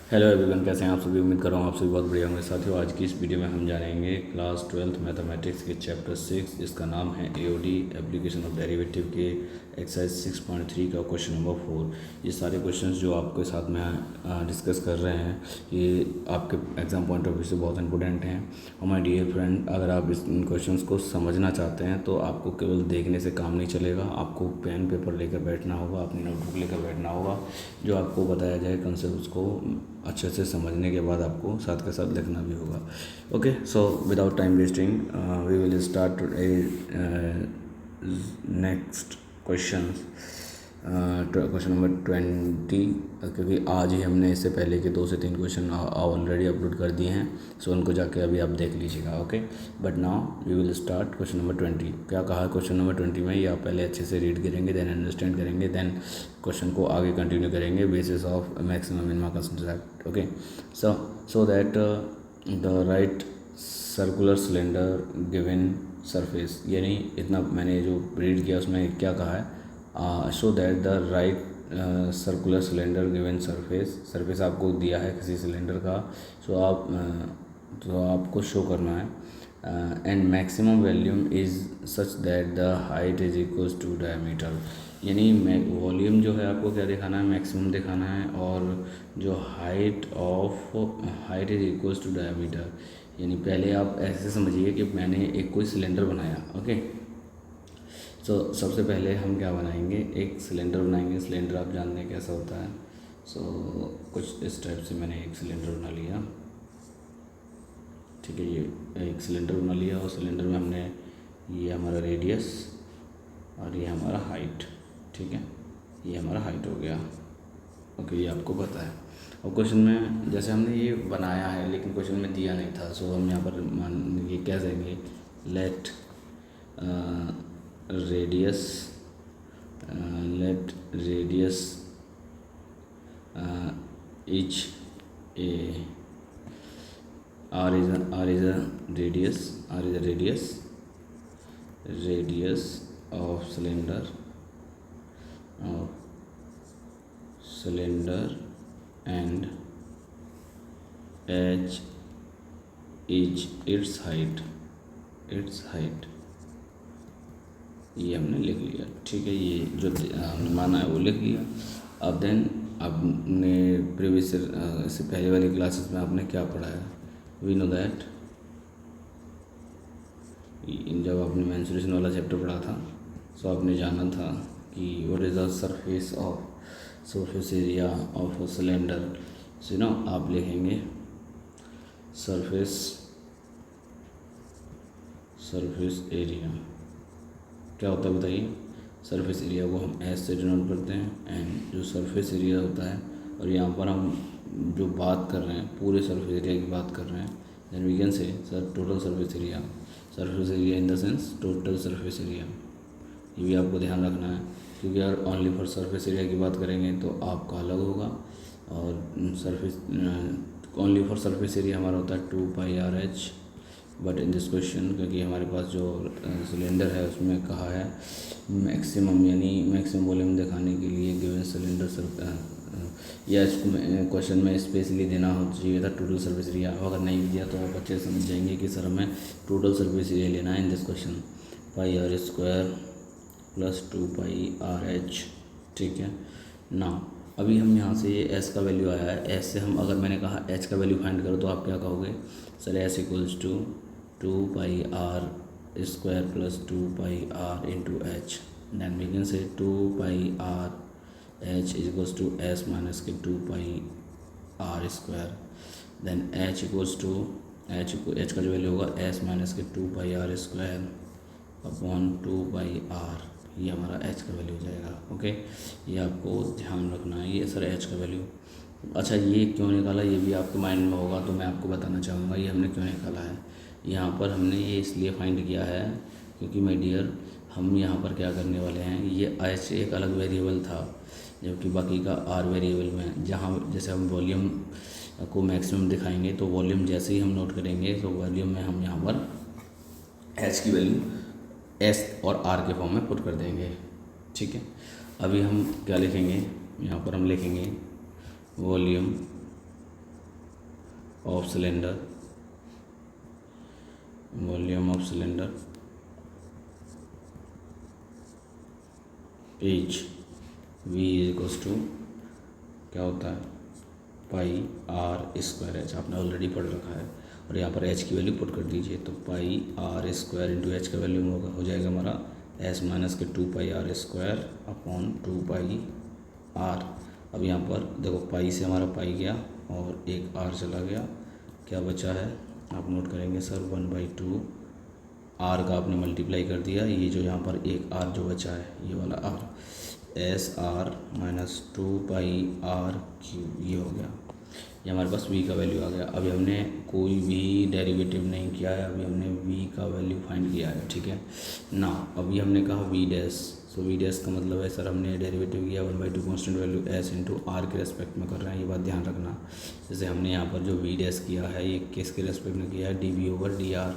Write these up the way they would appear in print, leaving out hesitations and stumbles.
Hello everyone, कैसे हैं आप सभी। उम्मीद कर रहा हूँ आप सभी बहुत बढ़िया होंगे। साथियों, आज की इस वीडियो में हम जानेंगे क्लास 12th मैथमेटिक्स के चैप्टर 6 जिसका नाम है एओडी एप्लीकेशन ऑफ डेरिवेटिव के एक्सरसाइज 6.3 का क्वेश्चन नंबर 4। ये सारे क्वेश्चंस जो आपके साथ में डिस्कस कर रहे हैं ये आपके एग्जाम पॉइंट ऑफ व्यू से बहुत इंपॉर्टेंट हैं। और माय डियर फ्रेंड, अगर आप इन क्वेश्चंस को समझना चाहते हैं तो आपको केवल देखने से काम नहीं चलेगा, आपको पेन पेपर लेकर बैठना होगा, अपनी नोटबुक लेकर बैठना होगा। जो आपको बताया जाए कंसेप्ट उसको अच्छे से समझने के बाद आपको साथ के साथ लिखना भी होगा। Okay, so without time wasting we will start next question question number 20, क्योंकि आज ही हमने इससे पहले के 2 से 3 क्वेश्चन ऑलरेडी अपलोड कर दिए हैं। सो उनको जाके अभी आप देख लीजिएगा। Okay, but now we will start question number 20। क्या कहा है क्वेश्चन नंबर 20 में, ये आप पहले अच्छे से रीड करेंगे, देन अंडरस्टैंड करेंगे, देन क्वेश्चन को आगे कंटिन्यू करेंगे basis of maximum minimum concept. Okay, so that the right circular cylinder given surface, यानी इतना मैंने जो रीड किया उसमें क्या कहा है, show that the right circular cylinder given surface आपको दिया है किसी सिलेंडर का। सो आपको शो करना है and maximum volume is such that the height is equals to diameter, यानी वॉल्यूम जो है आपको क्या दिखाना है, मैक्सिमम दिखाना है, और जो height is equals to diameter. यानी पहले आप ऐसे समझिए कि मैंने एक कोई सिलेंडर बनाया। ओके, सो सबसे पहले हम क्या बनाएंगे, एक सिलेंडर बनाएंगे। सिलेंडर आप जानते हैं कैसा होता है। सो कुछ इस टाइप से मैंने एक सिलेंडर बना लिया। ठीक है, ये एक सिलेंडर बना लिया और सिलेंडर में हमने ये हमारा रेडियस और ये हमारा हाइट। ठीक है, ये हमारा हाइट हो गया। ओके, ये आपको पता है। और क्वेश्चन में जैसे हमने ये बनाया है लेकिन क्वेश्चन में दिया नहीं था, सो हम यहाँ पर ये क्या देंगे, let radius each a r is a radius of cylinder and h is its height। ये हमने लिख लिया। ठीक है, ये जो हमने माना है वो लिख लिया। अब देन आपने प्रीवियस इससे पहले वाली क्लासेस में आपने क्या पढ़ा है, वी नो दैट, जब आपने मेंसुरेशन वाला चैप्टर पढ़ा था सो आपने जाना था कि what is the surface area of a cylinder. So now आप लिखेंगे सरफेस एरिया क्या होता है बताइए। सरफेस एरिया को हम एस से डिनोट करते हैं, एंड जो सरफेस एरिया होता है, और यहाँ पर हम जो बात कर रहे हैं पूरे सरफेस एरिया की बात कर रहे हैं, then we can say sir total surface area in the sense total surface area. ये भी आपको ध्यान रखना है, क्योंकि अगर ओनली फॉर सरफेस एरिया की बात करेंगे तो आपका अलग होगा, और ओनली फॉर सरफेस एरिया हमारा होता है 2πr/h। But in this question, क्योंकि हमारे पास जो सिलेंडर है उसमें कहा है मैक्सिमम, यानी मैक्सिमम वॉल्यूम दिखाने के लिए गिवन सिलेंडर या इसको क्वेश्चन में स्पेशली देना हो चाहिए था टोटल सरफेस एरिया। अगर नहीं भी दिया तो आप बच्चे समझ जाएंगे कि सर हमें टोटल सरफेस एरिया लेना है in this question, πr² + 2πr/h। ठीक है ना, अभी हम यहाँ से ये एस का वैल्यू आया है, एस से हम, अगर मैंने कहा एच का वैल्यू फाइंड करो तो आप क्या कहोगे, sir S equals to 2πr² + 2πr × h। Then we can say 2πr/h equals to S minus के 2πr²। Then h equals to h का जो वैल्यू होगा एस माइनस के 2πr² अपॉन 2πr, ये हमारा h का वैल्यू हो जाएगा। ओके, ये आपको ध्यान रखना है, ये सर h का वैल्यू। अच्छा, ये क्यों निकाला ये भी आपके माइंड में होगा, तो मैं आपको बताना चाहूँगा ये हमने क्यों निकाला है। यहाँ पर हमने ये इसलिए फाइंड किया है क्योंकि माय डियर, हम यहाँ पर क्या करने वाले हैं, ये h एक अलग वेरिएबल था जबकि बाकी का r वेरिएबल में, जहाँ जैसे हम वॉल्यूम को मैक्सिमम दिखाएंगे तो वॉल्यूम जैसे ही हम नोट करेंगे तो वॉल्यूम में हम यहाँ पर h की वैल्यू s और r के फॉर्म में पुट कर देंगे। ठीक है, अभी हम क्या लिखेंगे, यहाँ पर हम लिखेंगे volume of cylinder, volume of cylinder is V equals to क्या होता है पाई आर स्क्वायर एच, आपने ऑलरेडी पढ़ रखा है। और यहाँ पर एच की वैल्यू पुट कर दीजिए, तो pi r square into h का वैल्यू हो जाएगा हमारा एस माइनस के 2 pi r square upon 2 pi r. अब यहाँ पर देखो पाई से हमारा पाई गया और एक आर चला गया, क्या बचा है आप नोट करेंगे सर 1/2 आर का आपने मल्टीप्लाई कर दिया, ये जो यहाँ पर एक आर जो बचा है ये वाला r, S r minus 2 pi r cube, ये हो गया, ये हमारे पास v का वैल्यू आ गया। अभी हमने कोई भी डेरिवेटिव नहीं किया है, अभी हमने v का वैल्यू फाइंड किया है, ठीक है ना। अभी हमने कहा v dash, so v dash का मतलब है सर हमने डेरिवेटिव किया 1/2 constant value s into r के रेस्पेक्ट में कर रहे हैं, ये बात ध्यान रखना। जैसे हमने यहाँ पर जो v डैश किया है ये किसके रेस्पेक्ट में किया है, dv/dr,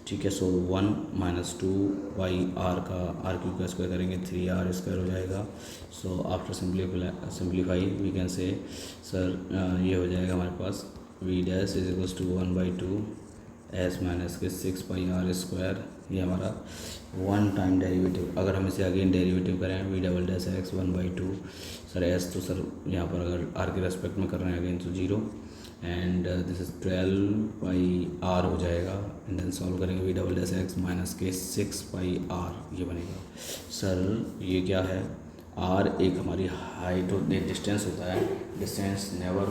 ठीक है। सो 1 माइनस 2 पाई आर का आर क्यूब का स्क्वायर करेंगे 3r स्क्वायर हो जाएगा। So after simplify we can say sir ये हो जाएगा हमारे पास v dash is equals to 1/2 s minus के 6 पाई आर स्क्वायर, ये हमारा वन टाइम डेरिवेटिव। अगर हम इसे अगेन डेरिवेटिव करें v double dash x 1/2 sir s, तो सर यहाँ पर अगर r के रेस्पेक्ट में कर रहे हैं अगेन तो 0 and this is 12 pi r हो जाएगा एंड देन सॉल्व करेंगे v double dash x minus के 6 पाई आर, ये बनेगा। सर ये क्या है, आर एक हमारी हाइट और डिस्टेंस होता है, distance never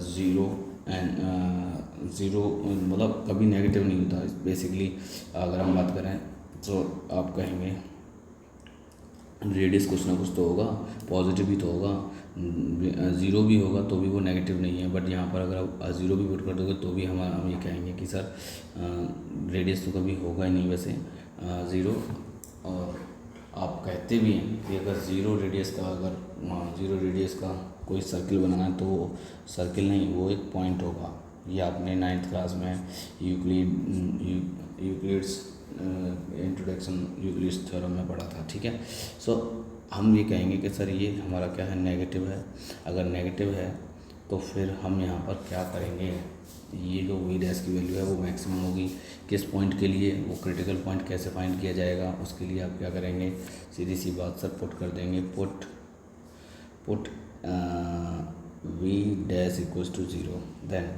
zero and zero मतलब कभी नेगेटिव नहीं होता बेसिकली। अगर हम बात करें तो आप कहेंगे रेडियस कुछ ना कुछ तो होगा, पॉजिटिव भी तो होगा, ज़ीरो भी होगा तो भी वो नेगेटिव नहीं है। बट यहाँ पर अगर आप ज़ीरो भी पुट कर दोगे तो भी हम ये कहेंगे कि सर रेडियस तो कभी होगा ही नहीं वैसे ज़ीरो। और आप कहते भी हैं कि अगर ज़ीरो रेडियस का कोई सर्किल बनाना है तो सर्किल नहीं, वो एक पॉइंट होगा। ये आपने 9th क्लास में यूक्लिड्स इंट्रोडक्शन यूक्लिड्स थ्योरम में पढ़ा था, ठीक है। सो हम ये कहेंगे कि सर ये हमारा क्या है, नेगेटिव है। अगर नेगेटिव है तो फिर हम यहाँ पर क्या करेंगे, ये जो v डैश की वैल्यू है वो मैक्सिमम होगी किस पॉइंट के लिए, वो क्रिटिकल पॉइंट कैसे फाइंड किया जाएगा, उसके लिए आप क्या करेंगे, सीधी सी बात सर पुट कर देंगे, put v dash equals to 0, then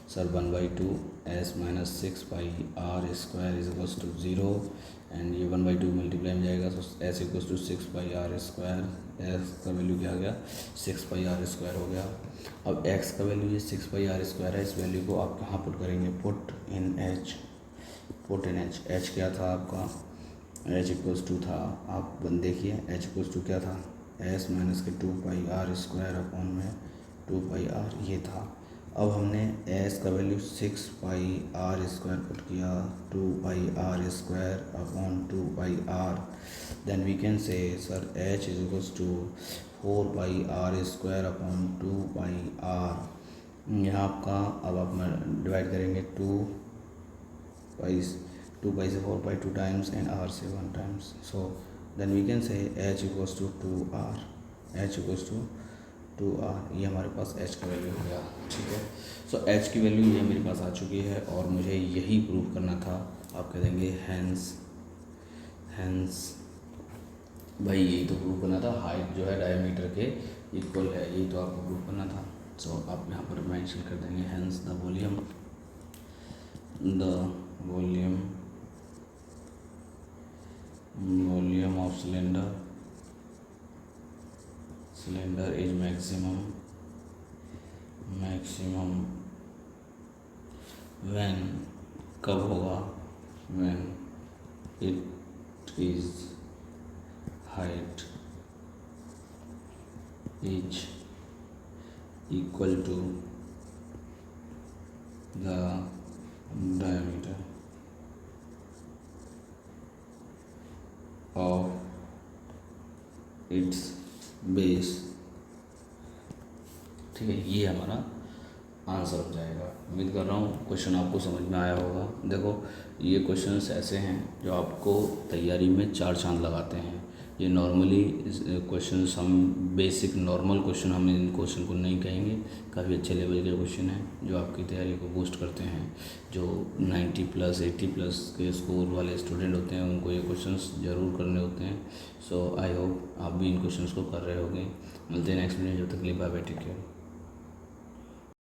sir 1/2 s minus 6 pi r square is equals to 0 and ये 1/2 मल्टीप्लाई में जाएगा तो s equals to 6 pi r square, s का वैल्यू क्या आ गया 6 पाई आर स्क्वायर हो गया। अब x का वैल्यू ये 6 पाई आर स्क्वायर है, इस वैल्यू को आप कहाँ पुट करेंगे, पुट इन h। h क्या था आपका, h इक्वल्स टू था, आप देखिए h इक्वल्स टू क्या था, s माइनस के 2 पाई आर स्क्वायर अपॉन में 2 पाई आर, ये था। अब हमने s का value 6 pi r square put किया, 2 pi r square upon 2 pi r, then we can say sir h is equals to 4 pi r square upon 2 pi r. यहाँ आपका अब आप डिवाइड करेंगे 2 पाई से 4 पाई 2 टाइम्स एंड r से 1 times, so then we can say h equals to 2r, h equals to 2r, ये हमारे पास h का वैल्यू हो गया, ठीक है। सो h की वैल्यू ये मेरे पास आ चुकी है और मुझे यही प्रूव करना था। आप कह देंगे हैंस भाई यही तो प्रूव करना था, हाइट जो है डायमीटर के इक्वल है, यही तो आपको प्रूव करना था। सो आप यहाँ पर मेंशन कर देंगे hence the volume of cylinder is maximum when, कब होगा, when it is height is equal to the diameter of its base, ठीक है। ये हमारा आंसर हो जाएगा। उम्मीद कर रहा हूँ क्वेश्चन आपको समझ में आया होगा। देखो ये क्वेश्चंस ऐसे हैं जो आपको तैयारी में 4 चांद लगाते हैं। ये नॉर्मली क्वेश्चन हम बेसिक नॉर्मल क्वेश्चन हम इन क्वेश्चन को नहीं कहेंगे, काफ़ी अच्छे लेवल के क्वेश्चन हैं जो आपकी तैयारी को बूस्ट करते हैं। जो 90 प्लस 80 प्लस के स्कोर वाले स्टूडेंट होते हैं उनको ये क्वेश्चंस ज़रूर करने होते हैं। सो आई होप आप भी इन क्वेश्चंस को कर रहे होंगे। मिलते हैं नेक्स्ट वीडियो, जब तक के लिए बाय बाय, टेक केयर।